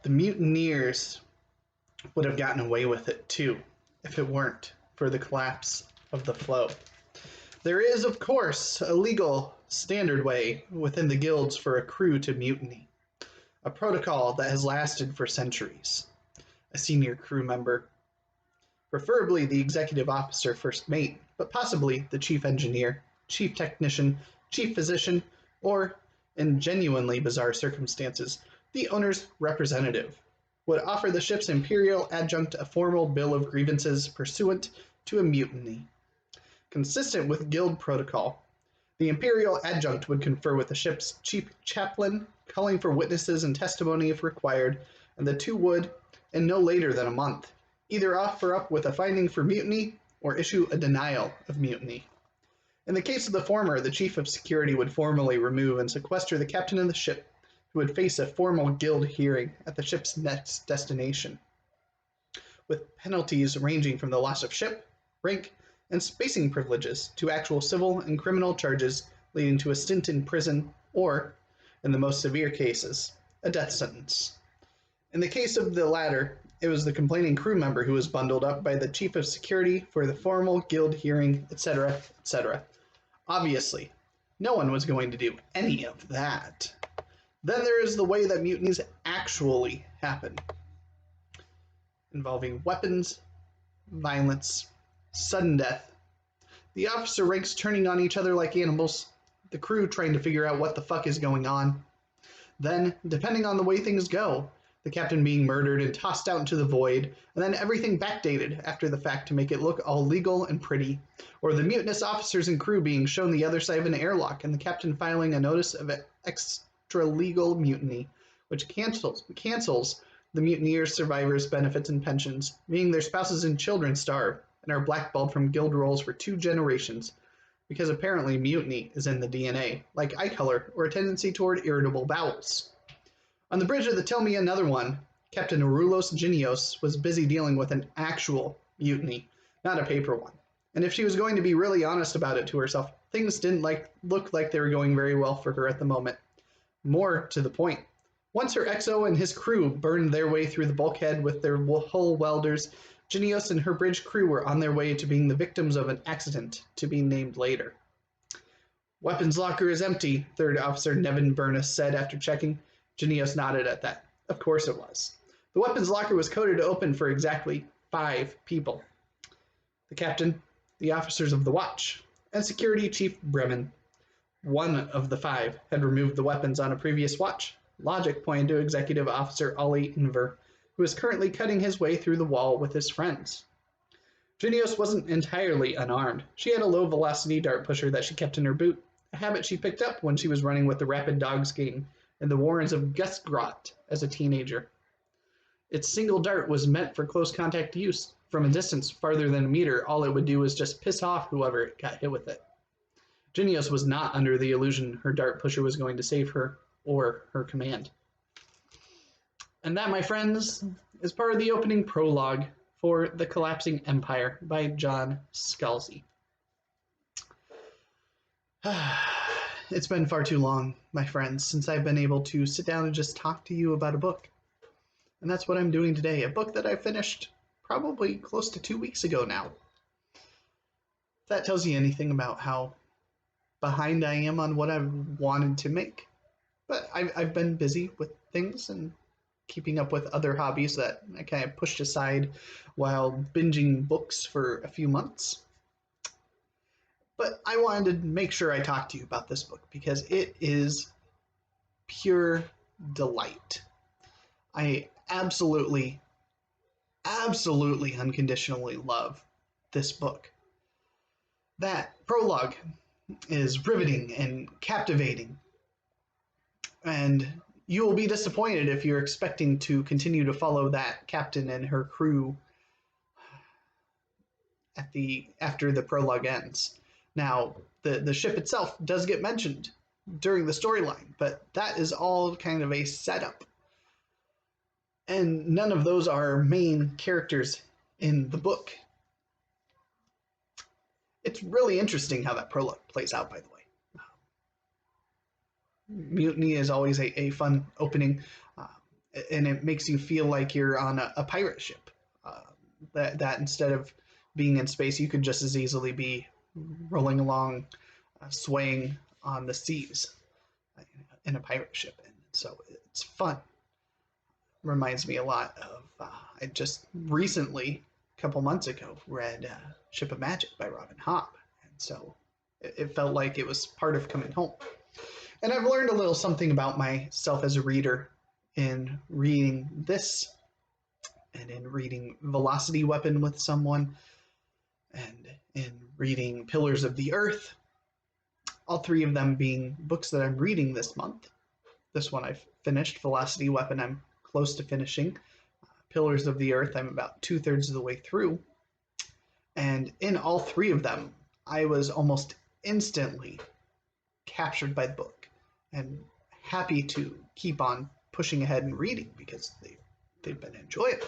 The mutineers would have gotten away with it too, if it weren't for the collapse of the flow. There is, of course, a legal standard way within the guilds for a crew to mutiny, a protocol that has lasted for centuries. A senior crew member, preferably the executive officer first mate, but possibly the chief engineer, chief technician, chief physician, or, in genuinely bizarre circumstances, the owner's representative, would offer the ship's imperial adjunct a formal bill of grievances pursuant to a mutiny. Consistent with guild protocol, the imperial adjunct would confer with the ship's chief chaplain, calling for witnesses and testimony if required, and the two would, in no later than a month, either offer up with a finding for mutiny or issue a denial of mutiny. In the case of the former, the chief of security would formally remove and sequester the captain of the ship, who would face a formal guild hearing at the ship's next destination, with penalties ranging from the loss of ship, rank, and spacing privileges to actual civil and criminal charges leading to a stint in prison or, in the most severe cases, a death sentence. In the case of the latter, it was the complaining crew member who was bundled up by the chief of security for the formal guild hearing, etc., etc. Obviously, no one was going to do any of that. Then there is the way that mutinies actually happen, involving weapons, violence, sudden death, the officer ranks turning on each other like animals, the crew trying to figure out what the fuck is going on. Then, depending on the way things go, the captain being murdered and tossed out into the void, and then everything backdated after the fact to make it look all legal and pretty, or the mutinous officers and crew being shown the other side of an airlock and the captain filing a notice of extra-legal mutiny, which cancels the mutineers' survivors' benefits and pensions, meaning their spouses and children starve and are blackballed from guild roles for 2 generations, because apparently mutiny is in the DNA, like eye color or a tendency toward irritable bowels. On the bridge of the Tell Me Another One, Captain Arulos Genios was busy dealing with an actual mutiny, not a paper one. And if she was going to be really honest about it to herself, things didn't look like they were going very well for her at the moment. More to the point, once her XO and his crew burned their way through the bulkhead with their hull welders, Genios and her bridge crew were on their way to being the victims of an accident to be named later. Weapons locker is empty, Third Officer Nevin Burness said after checking. Genios nodded at that. Of course it was. The weapons locker was coded to open for exactly 5 people. The captain, the officers of the watch, and security chief Bremen. One of the 5 had removed the weapons on a previous watch. Logic pointed to Executive Officer Ollie Inver, who is currently cutting his way through the wall with his friends. Genios wasn't entirely unarmed. She had a low-velocity dart pusher that she kept in her boot, a habit she picked up when she was running with the Rapid Dogs gang in the Warrens of Gustgrot as a teenager. Its single dart was meant for close contact use. From a distance farther than a meter, all it would do was just piss off whoever got hit with it. Genios was not under the illusion her dart pusher was going to save her or her command. And that, my friends, is part of the opening prologue for The Collapsing Empire by John Scalzi. It's been far too long, my friends, since I've been able to sit down and just talk to you about a book. And that's what I'm doing today, a book that I finished probably close to 2 weeks ago now. If that tells you anything about how behind I am on what I've wanted to make. But I've been busy with things and keeping up with other hobbies that I kind of pushed aside while binging books for a few months. But I wanted to make sure I talked to you about this book because it is pure delight. I absolutely unconditionally love this book. That prologue is riveting and captivating. And you will be disappointed if you're expecting to continue to follow that captain and her crew after the prologue ends. Now, the ship itself does get mentioned during the storyline, but that is all kind of a setup. And none of those are main characters in the book. It's really interesting how that prologue plays out, by the way. Mutiny is always a fun opening. and it makes you feel like you're on a pirate ship. That instead of being in space, you could just as easily be rolling along, swaying on the seas in a pirate ship. And so it's fun. Reminds me a lot of, I just recently, a couple months ago, read Ship of Magic by Robin Hobb. And so it felt like it was part of coming home. And I've learned a little something about myself as a reader in reading this and in reading Velocity Weapon with someone and in reading Pillars of the Earth, all three of them being books that I'm reading this month. This one I've finished. Velocity Weapon I'm close to finishing. Pillars of the Earth I'm about 2/3 of the way through. And in all three of them, I was almost instantly captured by the book and happy to keep on pushing ahead and reading because they've been enjoyable.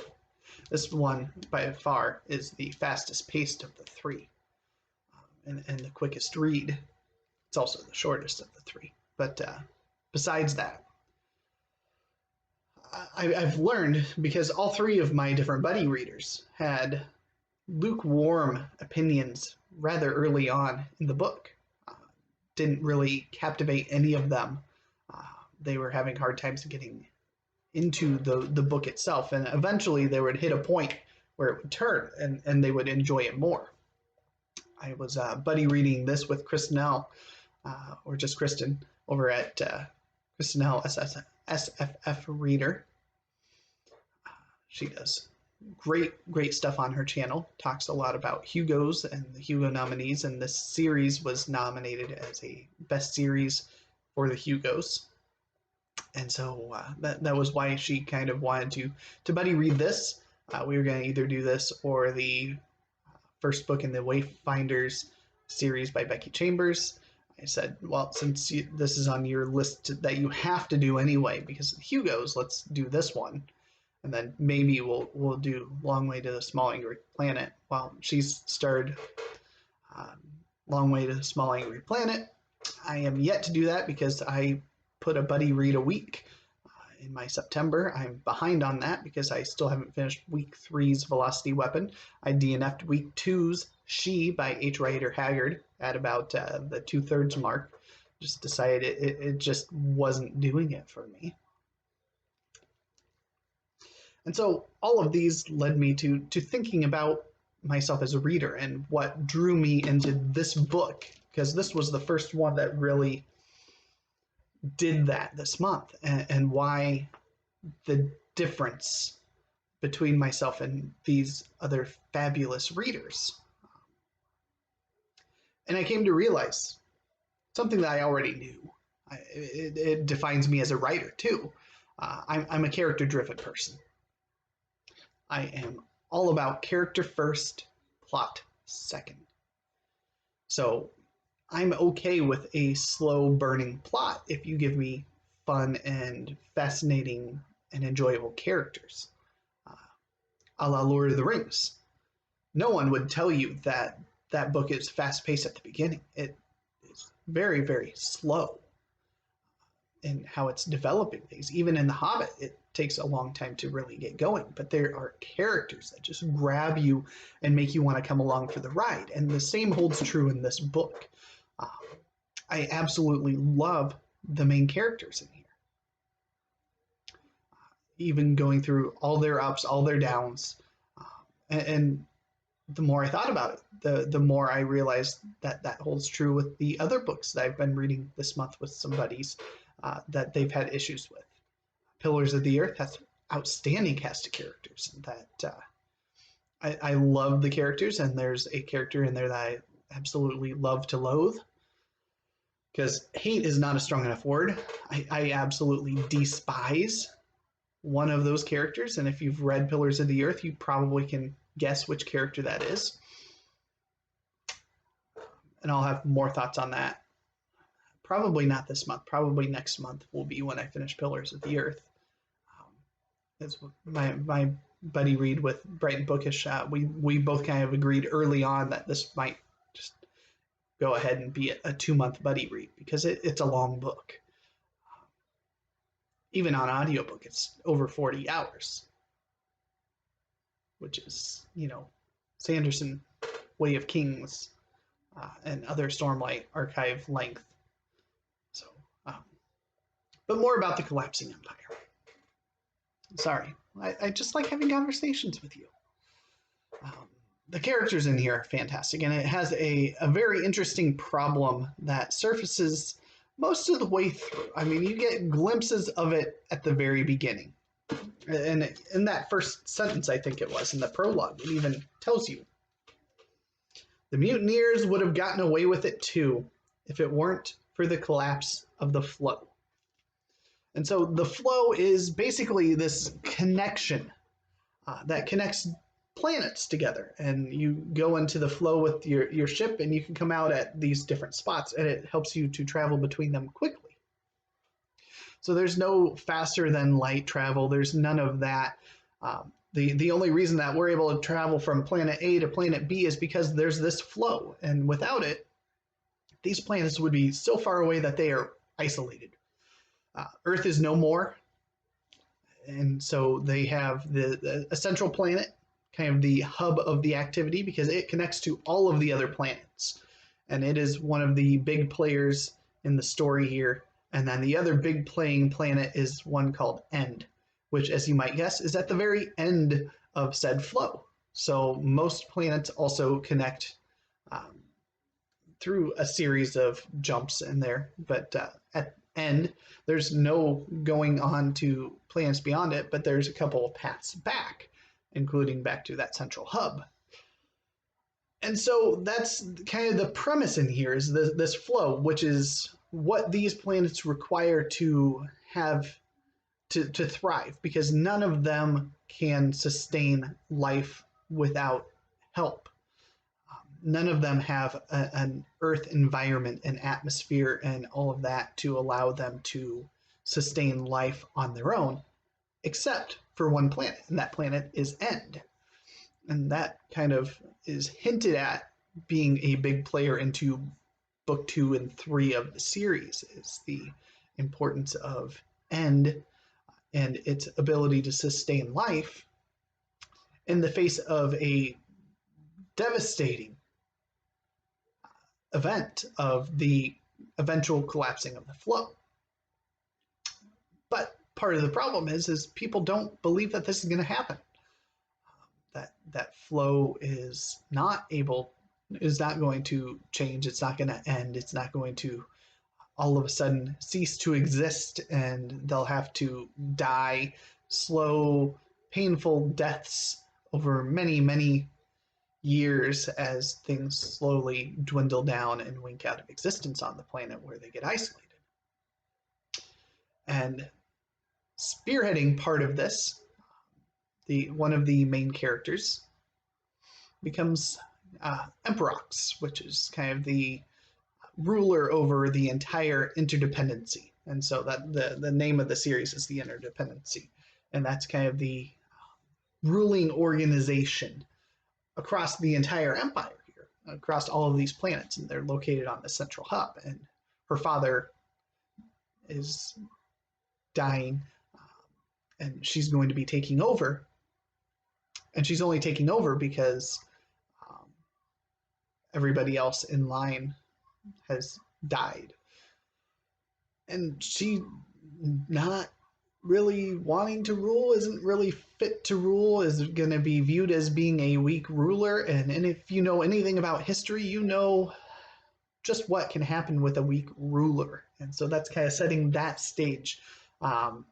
This one, by far, is the fastest paced of the three, and the quickest read. It's also the shortest of the three. But besides that, I've learned, because all three of my different buddy readers had lukewarm opinions rather early on in the book. Didn't really captivate any of them. They were having hard times getting into the book itself, and eventually they would hit a point where it would turn and they would enjoy it more. I was buddy reading this with Kristen L, or just Kristen, over at Kristen L SFF Reader. She does great stuff on her channel, talks a lot about Hugos and the Hugo nominees, and this series was nominated as a best series for the Hugos. And so that was why she kind of wanted to buddy read this. We were going to either do this or the first book in the Wayfinders series by Becky Chambers. I said, well, since this is on your list that you have to do anyway because of the Hugos, let's do this one. And then maybe we'll do Long Way to the Small Angry Planet. Well, she's started Long Way to the Small Angry Planet. I am yet to do that because I put a buddy read a week in my September. I'm behind on that because I still haven't finished week 3's Velocity Weapon. I DNF'd week 2's She by H. Rider Haggard at about the 2/3 mark. Just decided it just wasn't doing it for me. And so all of these led me to thinking about myself as a reader and what drew me into this book, because this was the first one that really did that this month, and why the difference between myself and these other fabulous readers. And I came to realize something that I already knew. It defines me as a writer too. I'm a character-driven person. I am all about character first, plot second. So I'm okay with a slow burning plot if you give me fun and fascinating and enjoyable characters. A la Lord of the Rings. No one would tell you that that book is fast paced at the beginning. It is very, very slow in how it's developing things. Even in The Hobbit, it takes a long time to really get going, but there are characters that just grab you and make you want to come along for the ride. And the same holds true in this book. I absolutely love the main characters in here. Even going through all their ups, all their downs. And the more I thought about it, the more I realized that holds true with the other books that I've been reading this month with some buddies that they've had issues with. Pillars of the Earth has outstanding cast of characters that I love the characters, and there's a character in there that I absolutely love to loathe, because hate is not a strong enough word. I absolutely despise one of those characters, and if you've read Pillars of the Earth, you probably can guess which character that is. And I'll have more thoughts on that. Probably not this month. Probably next month will be when I finish Pillars of the Earth. It's my buddy read with Bright Bookish. We both kind of agreed early on that this might just go ahead and be a 2-month buddy read because it's a long book. even on audiobook, it's over 40 hours, which is, you know, Sanderson, Way of Kings, and other Stormlight Archive length. So, but more about the collapsing empire. Sorry, I just like having conversations with you. The characters in here are fantastic, and it has a very interesting problem that surfaces most of the way through. I mean, you get glimpses of it at the very beginning. And in that first sentence, I think it was, in the prologue, it even tells you. The mutineers would have gotten away with it too if it weren't for the collapse of the flow. And so the flow is basically this connection that connects planets together, and you go into the flow with your ship, and you can come out at these different spots, and it helps you to travel between them quickly. So there's no faster than light travel. There's none of that. The only reason that we're able to travel from planet A to planet B is because there's this flow, and without it, these planets would be so far away that they are isolated. Earth is no more, and so they have a central planet, kind of the hub of the activity, because it connects to all of the other planets. And it is one of the big players in the story here. And then the other big playing planet is one called End, which, as you might guess, is at the very end of said flow. So most planets also connect through a series of jumps in there. But at End, there's no going on to planets beyond it, but there's a couple of paths back, including back to that central hub. And so that's kind of the premise in here, is this flow, which is what these planets require to have to thrive, because none of them can sustain life without help. None of them have an Earth environment, an atmosphere, and all of that to allow them to sustain life on their own, except for one planet, and that planet is End. And that kind of is hinted at being a big player into book 2 and 3 of the series, is the importance of End and its ability to sustain life in the face of a devastating event of the eventual collapsing of the flow. But part of the problem is people don't believe that this is going to happen. That flow is not going to change. It's not going to end. It's not going to all of a sudden cease to exist, and they'll have to die slow, painful deaths over many, many years as things slowly dwindle down and wink out of existence on the planet where they get isolated. And spearheading part of this, one of the main characters becomes Emperox, which is kind of the ruler over the entire interdependency. And so that the name of the series is the Interdependency. And that's kind of the ruling organization across the entire empire here, across all of these planets, and they're located on the central hub. And her father is dying, and she's going to be taking over. And she's only taking over because everybody else in line has died. And she, not really wanting to rule, isn't really fit to rule, is going to be viewed as being a weak ruler. And if you know anything about history, you know just what can happen with a weak ruler. And so that's kind of setting that stage on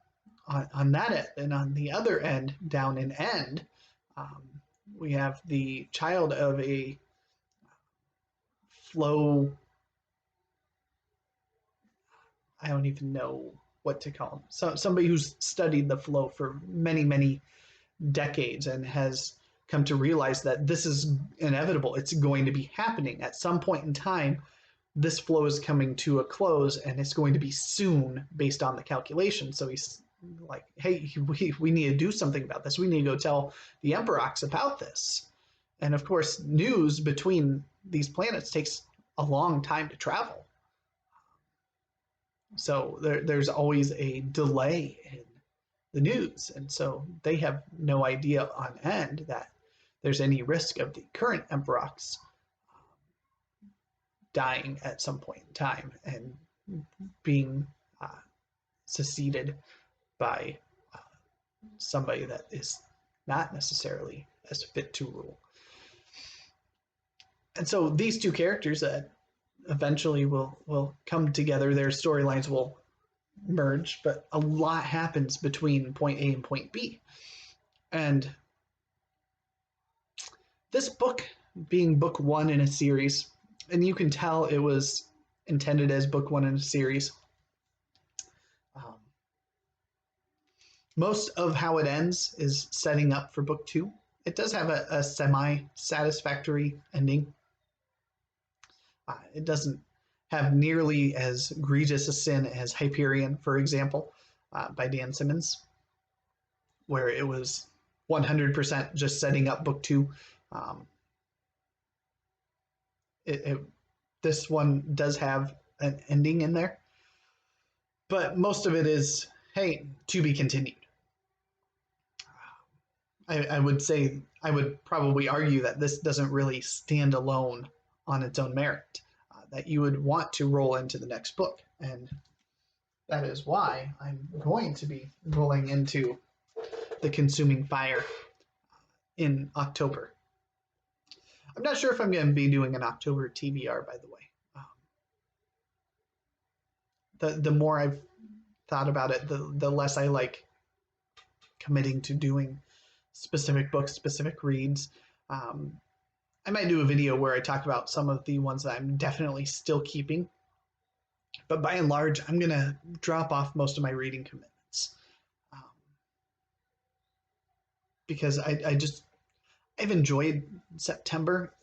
that end. And on the other end, down in End, we have the child of a flow, I don't even know what to call him. So somebody who's studied the flow for many, many decades and has come to realize that this is inevitable. It's going to be happening at some point in time. This flow is coming to a close, and it's going to be soon based on the calculation. So he's like, hey, we need to do something about this. We need to go tell the Emperox about this. And of course, news between these planets takes a long time to travel. So there's always a delay in the news. And so they have no idea on end that there's any risk of the current Emperox dying at some point in time and being succeeded by somebody that is not necessarily as fit to rule. And so these two characters that eventually will come together, their storylines will merge, but a lot happens between point A and point B. And this book being book one in a series, and you can tell it was intended as book one in a series. Most of how it ends is setting up for book two. It does have a semi-satisfactory ending. It doesn't have nearly as egregious a sin as Hyperion, for example, by Dan Simmons, where it was 100% just setting up book two. This one does have an ending in there, but most of it is, hey, to be continued. I would say, I would probably argue that this doesn't really stand alone on its own merit, that you would want to roll into the next book. And that is why I'm going to be rolling into The Consuming Fire in October. I'm not sure if I'm going to be doing an October TBR, by the way. The more I've thought about it, the less I like committing to doing specific books, specific reads. I might do a video where I talk about some of the ones that I'm definitely still keeping. But by and large, I'm going to drop off most of my reading commitments. Because I've enjoyed September,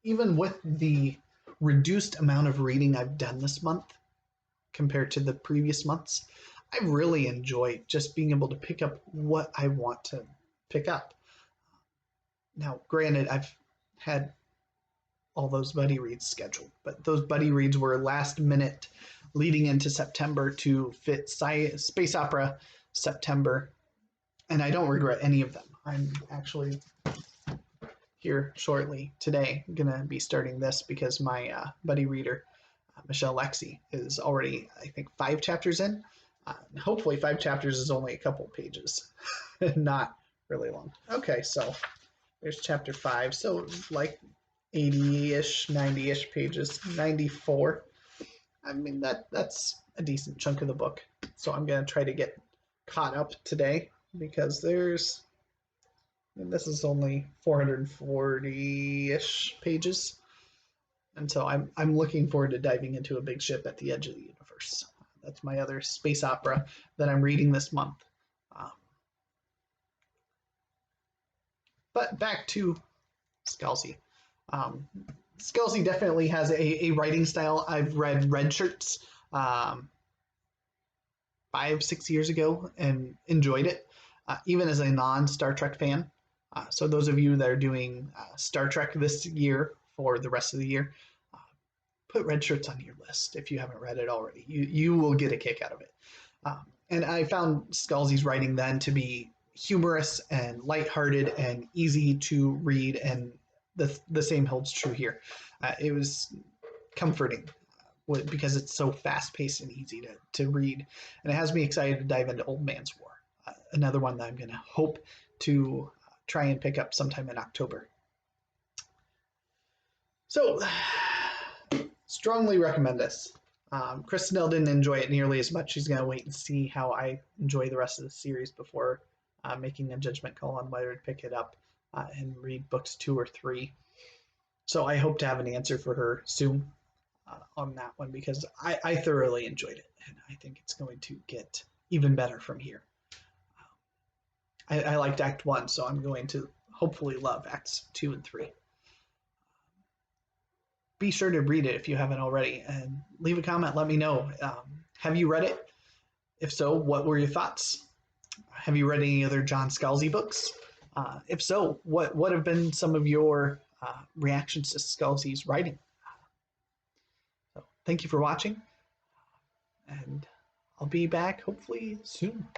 even with the reduced amount of reading I've done this month compared to the previous months. I really enjoyed just being able to pick up what I want to pick up. Now, granted, I've had all those buddy reads scheduled, but those buddy reads were last minute leading into September to fit Space Opera September, and I don't regret any of them. I'm actually here shortly today going to be starting this because my buddy reader, Michelle Lexi, is already, I think, 5 chapters in. Hopefully 5 chapters is only a couple pages, not really long. Okay, so there's chapter 5. So like 80-ish, 90-ish pages, 94. I mean, that's a decent chunk of the book. So I'm going to try to get caught up today because this is only 440-ish pages. And so I'm looking forward to diving into a big ship at the edge of the universe. That's my other space opera that I'm reading this month. But back to Scalzi. Scalzi definitely has a writing style. I've read Red Shirts 5-6 years ago and enjoyed it, even as a non-Star Trek fan. So those of you that are doing Star Trek this year for the rest of the year, put Red Shirts on your list if you haven't read it already. You will get a kick out of it. And I found Scalzi's writing then to be humorous and lighthearted and easy to read, and the same holds true here. It was comforting because it's so fast-paced and easy to read, and it has me excited to dive into Old Man's War, another one that I'm going to hope to try and pick up sometime in October. So, strongly recommend this. Chris Snell didn't enjoy it nearly as much. He's going to wait and see how I enjoy the rest of the series before making a judgment call on whether to pick it up and read books 2 or 3. So I hope to have an answer for her soon on that one because I thoroughly enjoyed it, and I think it's going to get even better from here. I liked Act 1, so I'm going to hopefully love Acts 2 and 3. Be sure to read it if you haven't already, and leave a comment. Let me know. Have you read it? If so, what were your thoughts? Have you read any other John Scalzi books? If so, what have been some of your reactions to Scalzi's writing? So, thank you for watching, And I'll be back hopefully soon.